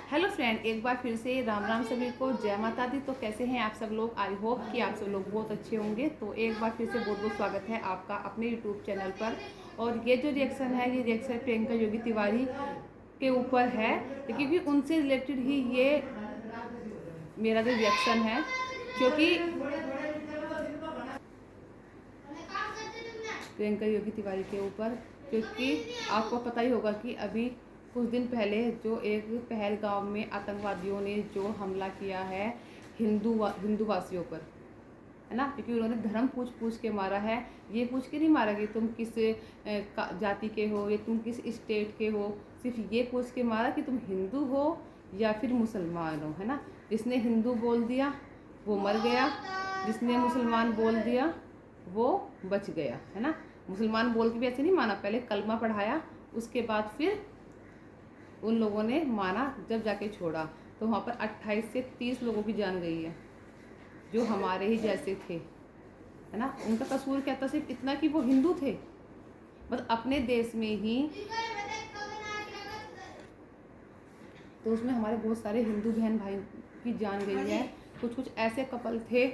Hello friend, एक बार फिर से राम राम सभी को, जय माता दी। तो कैसे हैं आप सब लोग? आई होप कि आप सब लोग बहुत अच्छे होंगे। तो एक बार फिर से बहुत बहुत स्वागत है आपका अपने यूट्यूब चैनल पर। और ये जो रिएक्शन है, ये रिएक्शन प्रियंका योगी तिवारी के ऊपर है, क्योंकि उनसे रिलेटेड ही ये मेरा जो रिएक्शन है। क्योंकि प्रियंका योगी तिवारी के ऊपर, क्योंकि आपको पता ही होगा कि अभी कुछ दिन पहले जो एक पहलगाम में आतंकवादियों ने जो हमला किया है हिंदू वासियों पर, है ना। क्योंकि उन्होंने धर्म पूछ के मारा है। ये पूछ के नहीं मारा कि तुम किस जाति के हो या तुम किस स्टेट के हो। सिर्फ ये पूछ के मारा कि तुम हिंदू हो या फिर मुसलमान हो, है ना। जिसने हिंदू बोल दिया वो मर गया, जिसने मुसलमान बोल दिया वो बच गया, है ना। मुसलमान बोल के भी ऐसे नहीं माना, पहले कलमा पढ़ाया, उसके बाद फिर उन लोगों ने माना, जब जाके छोड़ा। तो वहाँ पर 28 से 30 लोगों की जान गई है, जो हमारे ही जैसे थे, है ना। उनका कसूर क्या था? सिर्फ इतना कि वो हिंदू थे। बस अपने देश में ही, तो उसमें हमारे बहुत सारे हिंदू बहन भाई की जान गई है। कुछ कुछ ऐसे कपल थे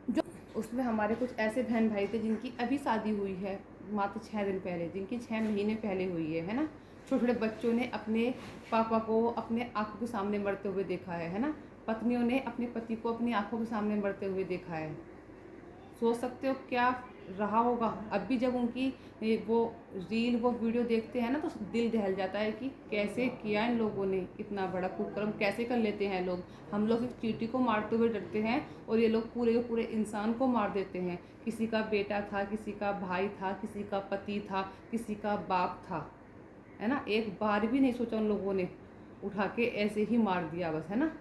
जो, उसमें हमारे कुछ ऐसे बहन भाई थे जिनकी अभी शादी हुई है, मात्र 6 दिन पहले, जिनकी 6 महीने पहले हुई है ना। छोटे छोटे बच्चों ने अपने पापा को अपने आंखों के सामने मरते हुए देखा है ना। पत्नियों ने अपने पति को अपनी आंखों के सामने मरते हुए देखा है। सोच सकते हो क्या रहा होगा। अब भी जब उनकी वो रील, वो वीडियो देखते हैं ना, तो दिल दहल जाता है कि कैसे किया इन लोगों ने, इतना बड़ा कुकर्म कैसे कर लेते हैं लोग। हम लोग एक चींटी को मारते हुए डरते हैं और ये लोग पूरे के पूरे इंसान को मार देते हैं। किसी का बेटा था, किसी का भाई था, किसी का पति था, किसी का बाप था, है ना। एक बार भी नहीं सोचा उन लोगों ने, उठा के ऐसे ही मार दिया बस, है ना।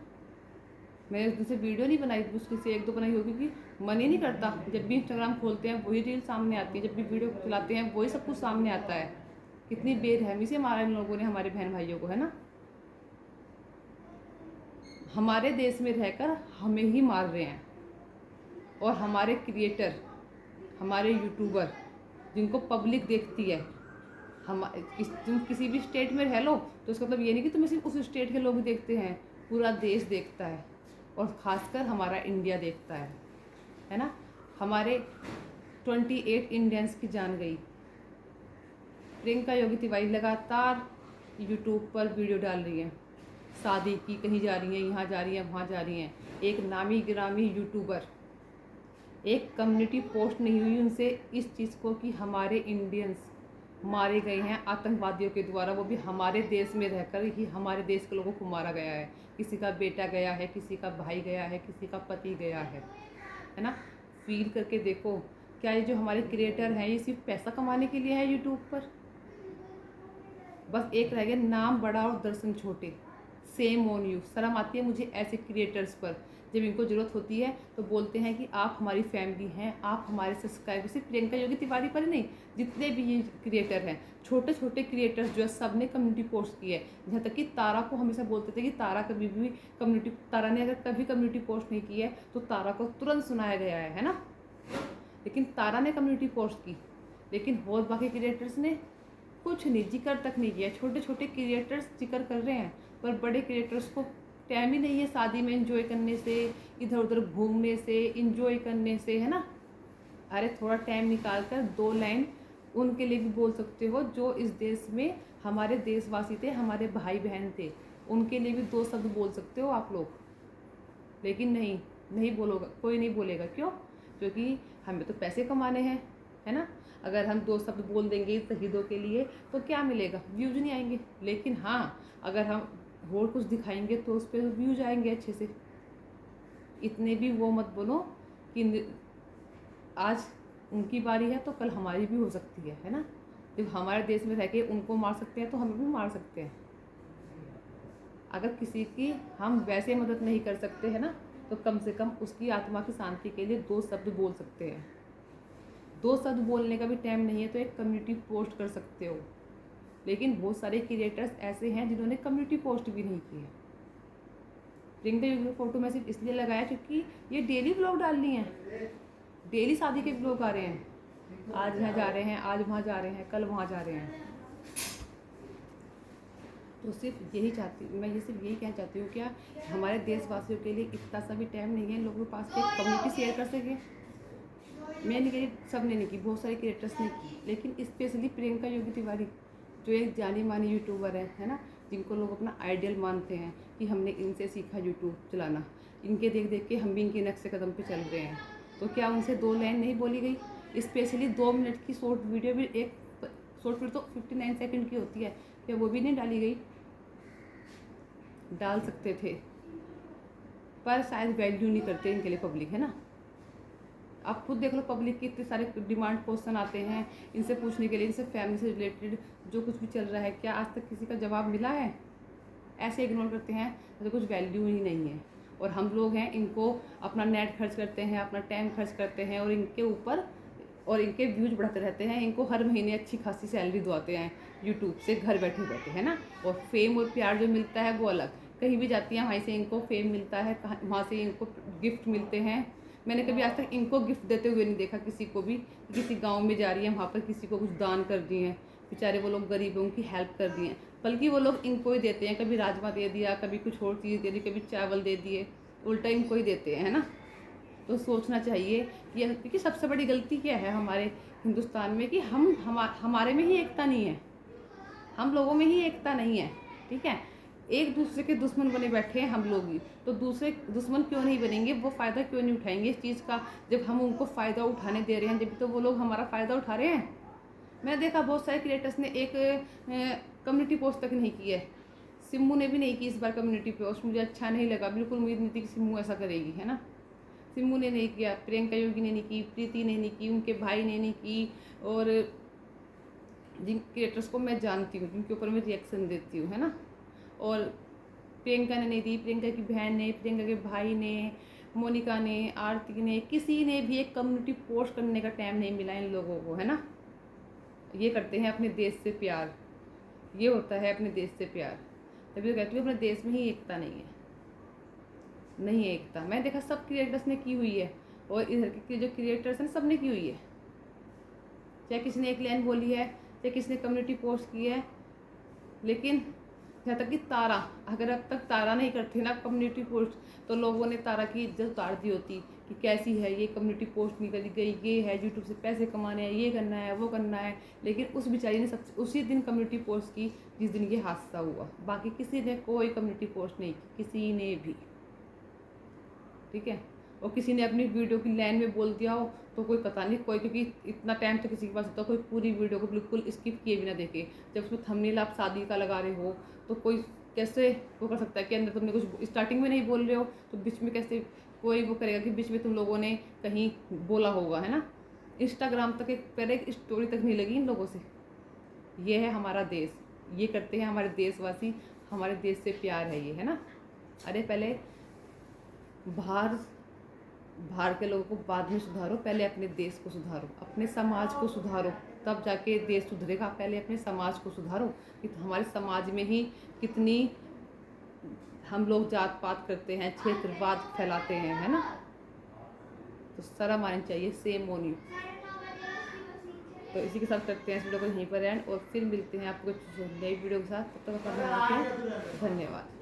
मैंने उस दिन से वीडियो नहीं बनाई, मुश्किल से 1-2 बनाई होगी, क्योंकि मन ही नहीं करता। जब भी इंस्टाग्राम खोलते हैं वही रील सामने आती है, जब भी वीडियो चलाते हैं वही सब कुछ सामने आता है। कितनी बेरहमी से मारा इन लोगों ने हमारे बहन भाइयों को, है ना। हमारे देश में रहकर हमें ही मार रहे हैं। और हमारे क्रिएटर, हमारे यूट्यूबर, जिनको पब्लिक देखती है, तुम किसी भी स्टेट में रह लो तो उसका मतलब ये नहीं कि तुम्हें सिर्फ उस स्टेट के लोग देखते हैं, पूरा देश देखता है। और ख़ासकर हमारा इंडिया देखता है ना। हमारे 28 इंडियंस की जान गई। प्रियंका योगी तिवारी लगातार यूट्यूब पर वीडियो डाल रही हैं, शादी की, कहीं जा रही हैं, यहाँ जा रही हैं, वहाँ जा रही हैं। एक नामी गिरामी यूट्यूबर, एक कम्युनिटी पोस्ट नहीं हुई उनसे इस चीज़ को कि हमारे इंडियंस मारे गए हैं आतंकवादियों के द्वारा, वो भी हमारे देश में रहकर ही हमारे देश के लोगों को मारा गया है। किसी का बेटा गया है, किसी का भाई गया है, किसी का पति गया है ना। फील करके देखो, क्या ये जो हमारे क्रिएटर हैं ये सिर्फ पैसा कमाने के लिए है यूट्यूब पर? बस एक रह गया, नाम बड़ा और दर्शन छोटे। Same on you. शर्म आती है मुझे ऐसे क्रिएटर्स पर। जब इनको ज़रूरत होती है तो बोलते हैं कि आप हमारी फैमिली हैं, आप हमारे सब्सक्राइबर। सिर्फ प्रियंका योगी तिवारी पर ही नहीं, जितने भी ये क्रिएटर हैं, छोटे छोटे क्रिएटर्स जो है, सब ने कम्युनिटी पोस्ट की है। जहाँ तक कि तारा को हमेशा बोलते थे कि तारा कभी भी कम्युनिटी, तारा ने अगर कभी कम्युनिटी पोस्ट नहीं की है तो तारा को तुरंत सुनाया गया है ना। लेकिन तारा ने कम्युनिटी पोस्ट की, लेकिन और बाकी क्रिएटर्स ने कुछ नहीं, जिक्र तक नहीं किया। छोटे छोटे क्रिएटर्स जिक्र कर रहे हैं, पर बड़े क्रिएटर्स को टाइम ही नहीं है शादी में एंजॉय करने से, इधर उधर घूमने से, इंजॉय करने से, है ना। अरे थोड़ा टाइम निकाल कर 2 लाइन उनके लिए भी बोल सकते हो, जो इस देश में हमारे देशवासी थे, हमारे भाई बहन थे। उनके लिए भी 2 शब्द बोल सकते हो आप लोग। लेकिन नहीं, नहीं बोलोगा, कोई नहीं बोलेगा। क्यों? क्योंकि हमें तो पैसे कमाने हैं, है ना। अगर हम 2 शब्द बोल देंगे शहीदों के लिए तो क्या मिलेगा? व्यूज नहीं आएंगे। लेकिन हाँ, अगर हम और कुछ दिखाएंगे तो उस पर व्यूज आएंगे अच्छे से। इतने भी वो मत बोलो कि आज उनकी बारी है तो कल हमारी भी हो सकती है ना। जब हमारे देश में रह के उनको मार सकते हैं तो हमें भी मार सकते हैं। अगर किसी की हम वैसे मदद नहीं कर सकते हैं ना, तो कम से कम उसकी आत्मा की शांति के लिए 2 शब्द बोल सकते हैं। 2 शब्द बोलने का भी टाइम नहीं है तो एक कम्युनिटी पोस्ट कर सकते हो। लेकिन बहुत सारे क्रिएटर्स ऐसे हैं जिन्होंने कम्युनिटी पोस्ट भी नहीं की है। प्रियंका योगी की फोटो मैं सिर्फ इसलिए लगाया क्योंकि ये डेली व्लॉग डाल रही हैं, डेली शादी के व्लॉग आ रहे हैं। आज यहाँ जा रहे हैं, आज वहाँ जा रहे हैं, कल वहाँ जा रहे हैं। तो सिर्फ यही कहना चाहती हूँ क्या हमारे देशवासियों के लिए इतना सा भी टाइम नहीं है लोगों के पास कि कम्युनिटी शेयर कर सके। मैं नहीं कही सब ने नहीं की, बहुत सारे क्रिएटर्स ने की, लेकिन स्पेशली प्रियंका योगी तिवारी जो एक जानी मानी यूट्यूबर है ना, जिनको लोग अपना आइडियल मानते हैं कि हमने इनसे सीखा यूट्यूब चलाना, इनके देख देख के हम भी इनके नक्शे कदम पे चल रहे हैं। तो क्या उनसे 2 लाइन नहीं बोली गई? स्पेशली 2 मिनट की शॉर्ट वीडियो भी, एक शॉर्ट वीडियो तो 59 सेकंड की होती है, क्या वो भी नहीं डाली गई? डाल सकते थे, पर शायद वैल्यू नहीं करते इनके लिए पब्लिक, है ना। आप खुद देख लो, पब्लिक के इतने सारे डिमांड क्वेश्चन आते हैं इनसे पूछने के लिए, इनसे फैमिली से रिलेटेड जो कुछ भी चल रहा है, क्या आज तक किसी का जवाब मिला है? ऐसे इग्नोर करते हैं तो कुछ वैल्यू ही नहीं है। और हम लोग हैं, इनको अपना नेट खर्च करते हैं, अपना टाइम खर्च करते हैं, और इनके ऊपर और इनके व्यूज बढ़ाते रहते हैं। इनको हर महीने अच्छी खासी सैलरी दिवाते हैं यूट्यूब से घर बैठे बैठे, है ना। और फेम और प्यार जो मिलता है वो अलग, कहीं भी जाती हैं वहीं से इनको फेम मिलता है, वहाँ से इनको गिफ्ट मिलते हैं। मैंने कभी आज तक इनको गिफ्ट देते हुए नहीं देखा किसी को भी। किसी गांव में जा रही है, वहाँ पर किसी को कुछ दान कर दिए हैं, बेचारे वो लोग गरीबों की हेल्प कर दिए हैं, बल्कि वो लोग इनको ही देते हैं। कभी राजमा दे दिया, कभी कुछ और चीज़ दे दी, कभी चावल दे दिए, उल्टा इनको ही देते हैं, है ना। तो सोचना चाहिए कि क्योंकि सबसे बड़ी गलती क्या है हमारे हिंदुस्तान में कि हमारे में ही एकता नहीं है, हम लोगों में ही एकता नहीं है, ठीक है। एक दूसरे के दुश्मन बने बैठे हैं हम लोग ही, तो दूसरे दुश्मन क्यों नहीं बनेंगे? वो फ़ायदा क्यों नहीं उठाएंगे इस चीज़ का? जब हम उनको फ़ायदा उठाने दे रहे हैं, जब तो वो लोग हमारा फ़ायदा उठा रहे हैं। मैंने देखा बहुत सारे क्रिएटर्स ने एक कम्युनिटी पोस्ट तक नहीं की है। सिम्मू ने भी नहीं की इस बार कम्युनिटी पोस्ट, मुझे अच्छा नहीं लगा, बिल्कुल उम्मीद नहीं थी कि सिम्मू ऐसा करेगी, है ना। सिम्मू ने नहीं किया, प्रियंका योगी ने नहीं की, प्रीति ने नहीं की, उनके भाई ने नहीं की, और जिन क्रिएटर्स को मैं जानती हूँ, जिनके ऊपर मैं रिएक्शन देती हूँ, है ना। और प्रियंका ने नहीं दी, प्रियंका की बहन ने, प्रियंका के भाई ने, मोनिका ने, आरती ने, किसी ने भी एक कम्युनिटी पोस्ट करने का टाइम नहीं मिला इन लोगों को, है ना। ये करते हैं अपने देश से प्यार, ये होता है अपने देश से प्यार। तभी तो कहती हूँ अपने देश में ही एकता नहीं है, नहीं है एकता। मैं देखा सब क्रिएटर्स ने की हुई है, और इधर के जो क्रिएटर्स हैं सब ने की हुई है, चाहे किसी ने एक लाइन बोली है, चाहे किसी ने कम्युनिटी पोस्ट की है। लेकिन जहाँ तक कि तारा, अगर अब तक तारा नहीं करते ना कम्युनिटी पोस्ट, तो लोगों ने तारा की इज्जत उतार दी होती कि कैसी है ये, कम्युनिटी पोस्ट नहीं करी गई, ये है यूट्यूब से पैसे कमाने हैं, ये करना है, वो करना है। लेकिन उस बेचारी ने सब उसी दिन कम्युनिटी पोस्ट की जिस दिन ये हादसा हुआ, बाकी किसी ने कोई कम्युनिटी पोस्ट नहीं की, किसी ने भी, ठीक है। और किसी ने अपनी वीडियो की लाइन में बोल दिया हो तो कोई पता नहीं, कोई, क्योंकि इतना टाइम तो किसी के पास होता है कोई पूरी वीडियो को बिल्कुल स्किप किए बिना देखे। जब उसमें थंबनेल आप शादी का लगा रहे हो तो कोई कैसे वो कर सकता है कि अंदर तुमने कुछ स्टार्टिंग में नहीं बोल रहे हो तो बीच में कैसे कोई वो करेगा कि बीच में तुम लोगों ने कहीं बोला होगा, है ना। इंस्टाग्राम तक पहले एक स्टोरी तक नहीं लगी इन लोगों से। ये है हमारा देश, ये करते हैं हमारे देशवासी, हमारे देश से प्यार है ये, है ना। अरे पहले बाहर के लोगों को बाद में सुधारो, पहले अपने देश को सुधारो, अपने समाज को सुधारो, तब जाके देश सुधरेगा। पहले अपने समाज को सुधारो कि हमारे समाज में ही कितनी हम लोग जात पात करते हैं, क्षेत्रवाद फैलाते हैं, है ना। तो शर्म आनी चाहिए, सेम ऑन यू। तो इसी के साथ करते हैं इस वीडियो को यहीं पर एंड, और फिर मिलते हैं आपको कुछ नई वीडियो के साथ। तब तक धन्यवाद।